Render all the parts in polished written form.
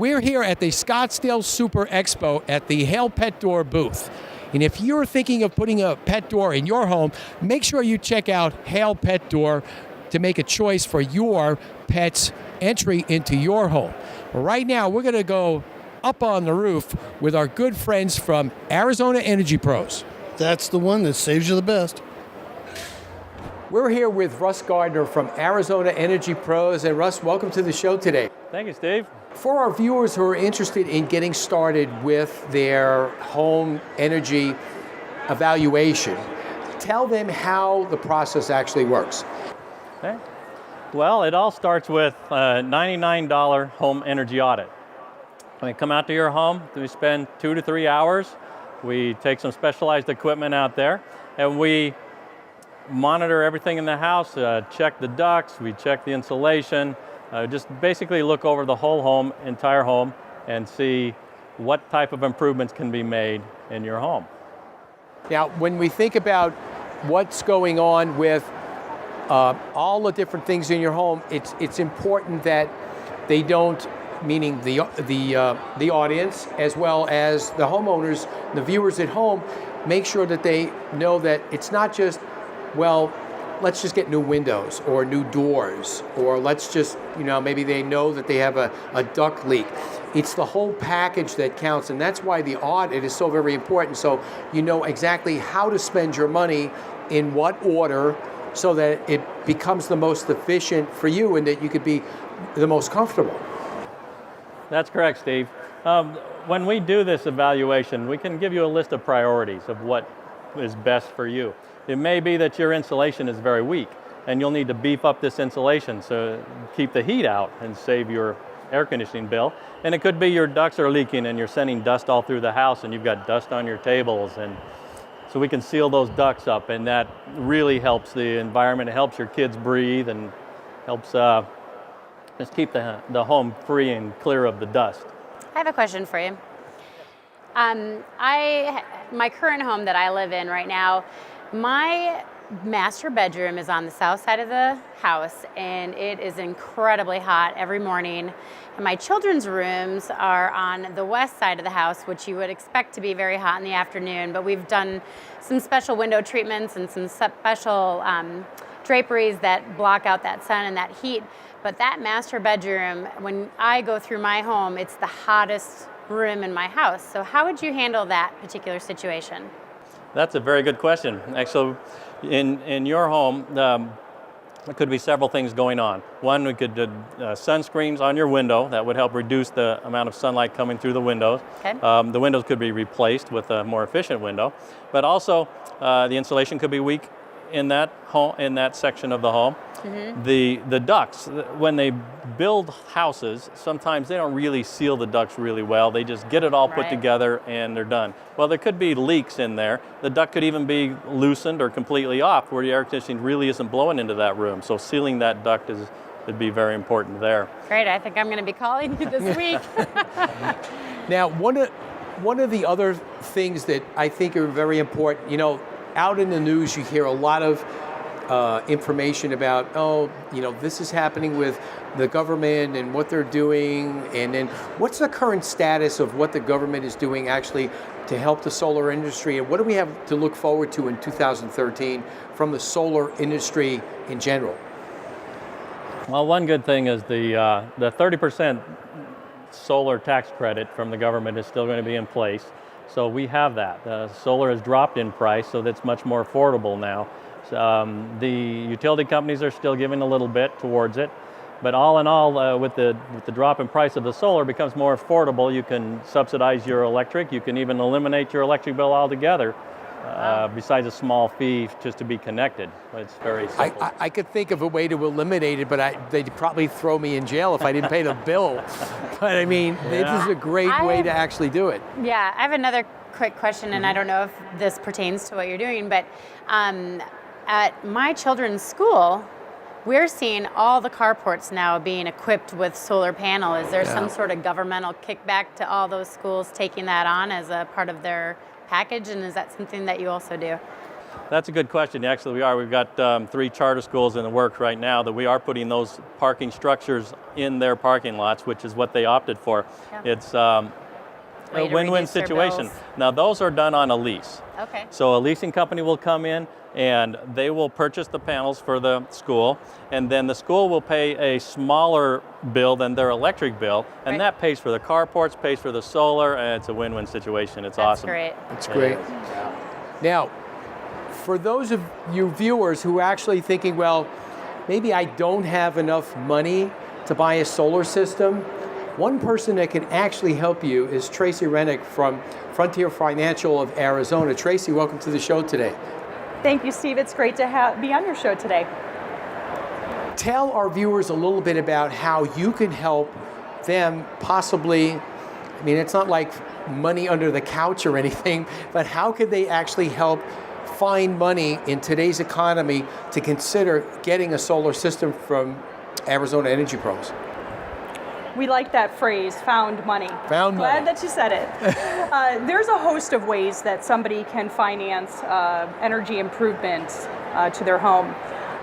We're here at the Scottsdale Super Expo at the Hail Pet Door booth. And if you're thinking of putting a pet door in your home, make sure you check out Hail Pet Door to make a choice for your pet's entry into your home. Right now, we're going to go up on the roof with our good friends from Arizona Energy Pros. That's the one that saves you the best. We're here with Russ Gardner from Arizona Energy Pros. And Russ, welcome to the show today. Thank you, Steve. For our viewers who are interested in getting started with their home energy evaluation, tell them how the process actually works. Okay. Well, it all starts with a $99 home energy audit. When we come out to your home, we spend 2 to 3 hours. We take some specialized equipment out there, and we monitor everything in the house, check the ducts, we check the insulation, just basically look over the whole home, entire home, and see what type of improvements can be made in your home. Now, when we think about what's going on with all the different things in your home, it's important that they don't, meaning the audience as well as the homeowners, the viewers at home, make sure that they know that it's not just, well, let's just get new windows or new doors, or let's just, maybe they know that they have a duct leak. It's the whole package that counts, and that's why the audit is so very important. So you know exactly how to spend your money in what order so that it becomes the most efficient for you and that you could be the most comfortable. That's correct, Steve. When we do this evaluation, we can give you a list of priorities of what is best for you. It may be that your insulation is very weak and you'll need to beef up this insulation to keep the heat out and save your air conditioning bill. And it could be your ducts are leaking and you're sending dust all through the house and you've got dust on your tables. And so we can seal those ducts up, and that really helps the environment. It helps your kids breathe and helps just keep the home free and clear of the dust. I have a question for you. My current home that I live in right now, my master bedroom is on the south side of the house, and it is incredibly hot every morning. And my children's rooms are on the west side of the house, which you would expect to be very hot in the afternoon, but we've done some special window treatments and some special draperies that block out that sun and that heat. But that master bedroom, when I go through my home, it's the hottest room in my house. So how would you handle that particular situation? That's a very good question. Actually, in your home, there could be several things going on. One, we could do sunscreens on your window. That would help reduce the amount of sunlight coming through the windows. Okay. The windows could be replaced with a more efficient window. But also, the insulation could be weak in that home, in that section of the home. Mm-hmm. The ducts, when they build houses, sometimes they don't really seal the ducts really well. They just get it all put together and they're done. Well, there could be leaks in there. The duct could even be loosened or completely off where the air conditioning really isn't blowing into that room. So sealing that duct would be very important there. Great, I think I'm going to be calling you this week. Now, one of the other things that I think are very important, out in the news you hear a lot of information about, this is happening with the government and what they're doing, and then what's the current status of what the government is doing actually to help the solar industry, and what do we have to look forward to in 2013 from the solar industry in general? Well, one good thing is the 30% solar tax credit from the government is still going to be in place. So we have that. Solar has dropped in price, so that's much more affordable now. The utility companies are still giving a little bit towards it, but all in all, with the drop in price of the solar, it becomes more affordable. You can subsidize your electric. You can even eliminate your electric bill altogether, besides a small fee just to be connected. It's very simple. I could think of a way to eliminate it, but they'd probably throw me in jail if I didn't pay the bill. But I mean, this is a great way to actually do it. Yeah, I have another quick question, and I don't know if this pertains to what you're doing, but at my children's school, we're seeing all the carports now being equipped with solar panel. Is there some sort of governmental kickback to all those schools taking that on as a part of their package, and is that something that you also do? That's a good question. Actually, we are. We've got 3 charter schools in the works right now that we are putting those parking structures in their parking lots, which is what they opted for. Yeah. It's a Way to win-win reduce their situation. bills. Now, those are done on a lease. Okay. So a leasing company will come in and they will purchase the panels for the school, and then the school will pay a smaller bill than their electric bill, and Right. that pays for the carports, pays for the solar, and it's a win-win situation. It's That's awesome. great. That's great. Now, for those of you viewers who are actually thinking, well, maybe I don't have enough money to buy a solar system, one person that can actually help you is Tracy Rennick from Frontier Financial of Arizona. Tracy, welcome to the show today. Thank you, Steve. It's great to be on your show today. Tell our viewers a little bit about how you can help them possibly, I mean, it's not like money under the couch or anything, but how could they actually help find money in today's economy to consider getting a solar system from Arizona Energy Pros? We like that phrase, found money. Found money. Glad that you said it. There's a host of ways that somebody can finance energy improvements to their home.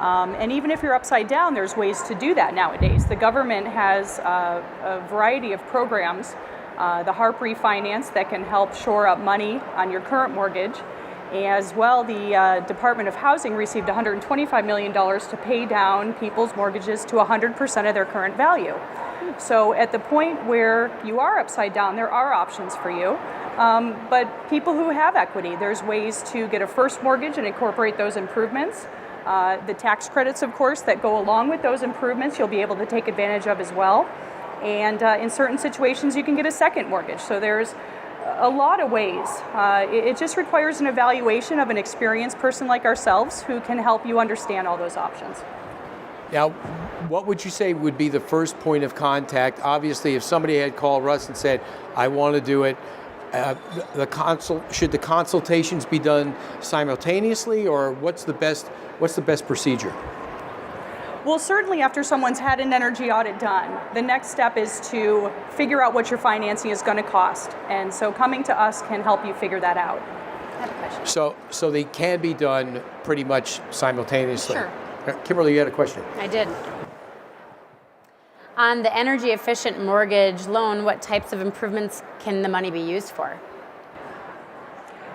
And even if you're upside down, there's ways to do that nowadays. The government has a variety of programs, the HARP refinance that can help shore up money on your current mortgage. As well, the Department of Housing received $125 million to pay down people's mortgages to 100% of their current value. So at the point where you are upside down, there are options for you. But people who have equity, there's ways to get a first mortgage and incorporate those improvements. The tax credits, of course, that go along with those improvements, you'll be able to take advantage of as well. And in certain situations, you can get a second mortgage. So there's a lot of ways. It just requires an evaluation of an experienced person like ourselves who can help you understand all those options. Now, what would you say would be the first point of contact? Obviously, if somebody had called Russ and said, I want to do it, should the consultations be done simultaneously, or what's the best procedure? Well, certainly after someone's had an energy audit done, the next step is to figure out what your financing is going to cost. And so coming to us can help you figure that out. I have a question. So they can be done pretty much simultaneously. Sure. Kimberly, you had a question. I did. On the energy efficient mortgage loan, what types of improvements can the money be used for?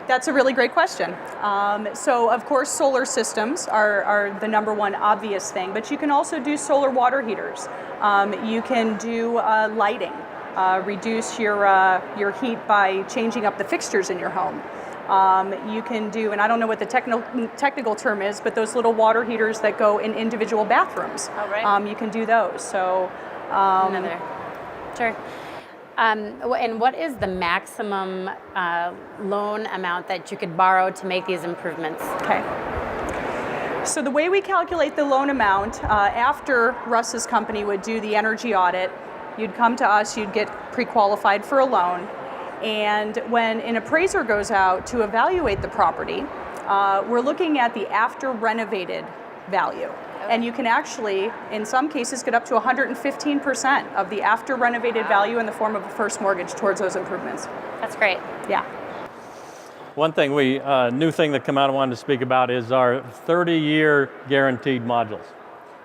That's a really great question. So of course, solar systems are the number one obvious thing, but you can also do solar water heaters. You can do lighting, reduce your heat by changing up the fixtures in your home. You can do, and I don't know what the technical term is, but those little water heaters that go in individual bathrooms. Oh, right. You can do those. So Another. Sure. And what is the maximum loan amount that you could borrow to make these improvements? Okay. So the way we calculate the loan amount, after Russ's company would do the energy audit, you'd come to us, you'd get pre-qualified for a loan. And when an appraiser goes out to evaluate the property, we're looking at the after renovated value. And you can actually, in some cases, get up to 115% of the after renovated value in the form of a first mortgage towards those improvements. That's great. Yeah. One thing new thing that come out I wanted to speak about is our 30-year guaranteed modules.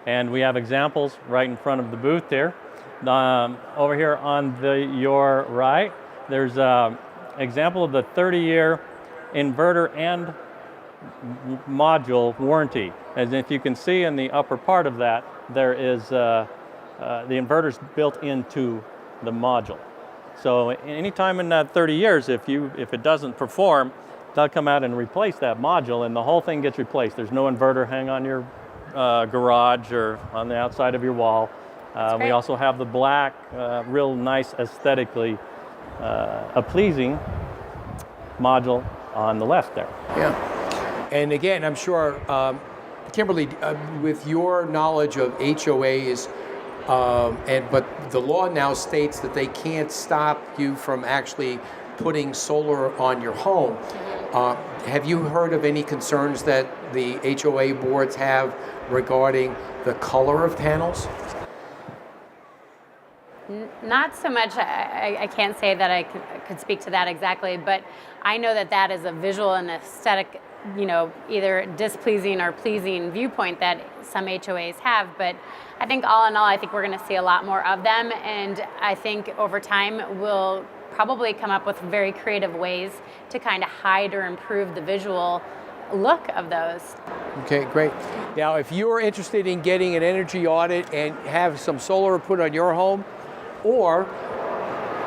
And we have examples right in front of the booth here. Over here on your right, there's an example of the 30-year inverter and module warranty. As if you can see in the upper part of that, there is the inverter's built into the module. So anytime in that 30 years, if it doesn't perform, they'll come out and replace that module, and the whole thing gets replaced. There's no inverter hang on your garage or on the outside of your wall. We also have the black, real nice aesthetically a pleasing module on the left there. Yeah. And again, I'm sure, Kimberly, with your knowledge of HOAs, but the law now states that they can't stop you from actually putting solar on your home. Have you heard of any concerns that the HOA boards have regarding the color of panels? Not so much. I can't say that I could speak to that exactly, but I know that that is a visual and aesthetic either displeasing or pleasing viewpoint that some HOAs have. But I think all in all, I think we're going to see a lot more of them. And I think over time, we'll probably come up with very creative ways to kind of hide or improve the visual look of those. Okay, great. Now, if you're interested in getting an energy audit and have some solar put on your home, or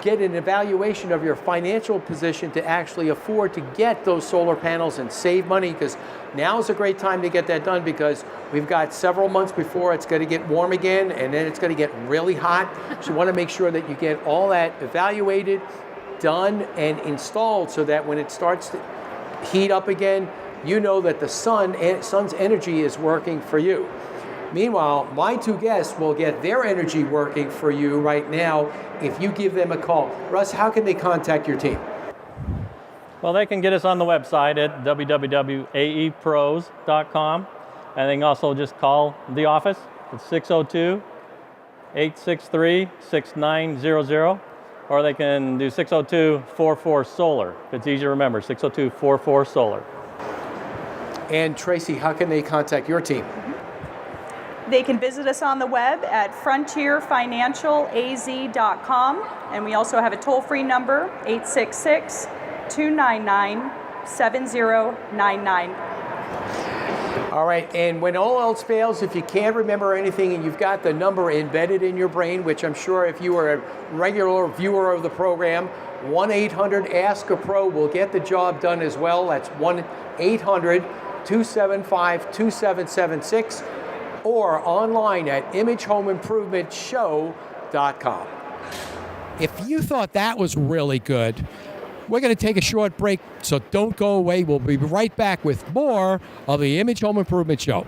get an evaluation of your financial position to actually afford to get those solar panels and save money, because now is a great time to get that done, because we've got several months before it's going to get warm again, and then it's going to get really hot. So you want to make sure that you get all that evaluated, done, and installed, so that when it starts to heat up again, you know that the sun's energy is working for you. Meanwhile, my two guests will get their energy working for you right now if you give them a call. Russ, how can they contact your team? Well, they can get us on the website at www.aepros.com, and they can also just call the office at 602-863-6900, or they can do 602-44-SOLAR. If it's easy to remember, 602-44-SOLAR. And Tracy, how can they contact your team? They can visit us on the web at frontierfinancialaz.com, and we also have a toll-free number, 866-299-7099. All right, and when all else fails, if you can't remember anything and you've got the number embedded in your brain, which I'm sure if you are a regular viewer of the program, 1-800-ASK-A-PRO will get the job done as well. That's 1-800-275-2776, or online at imagehomeimprovementshow.com. If you thought that was really good, we're going to take a short break, so don't go away. We'll be right back with more of the Image Home Improvement Show.